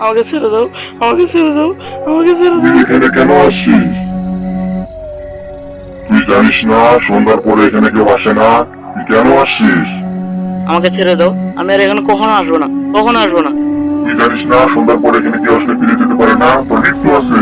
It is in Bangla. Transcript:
আমাকে ছেড়ে দাও, আমাকে ছেড়ে দাও, আমাকে ছেড়ে দাও। এখানে কেন আসছিস? তুই জানিস না সন্ধ্যার পরে এখানে কেউ আসে না? তুই কেন আসছিস? আমাকে ছেড়ে দাও, আমি আর এখানে কখনো আসবো না, কখনো আসবো না। তুই জানিস না সন্ধ্যার পরে এখানে কেউ আসলে ফিরে যেতে পারে না, তোর মৃত্যু আছে।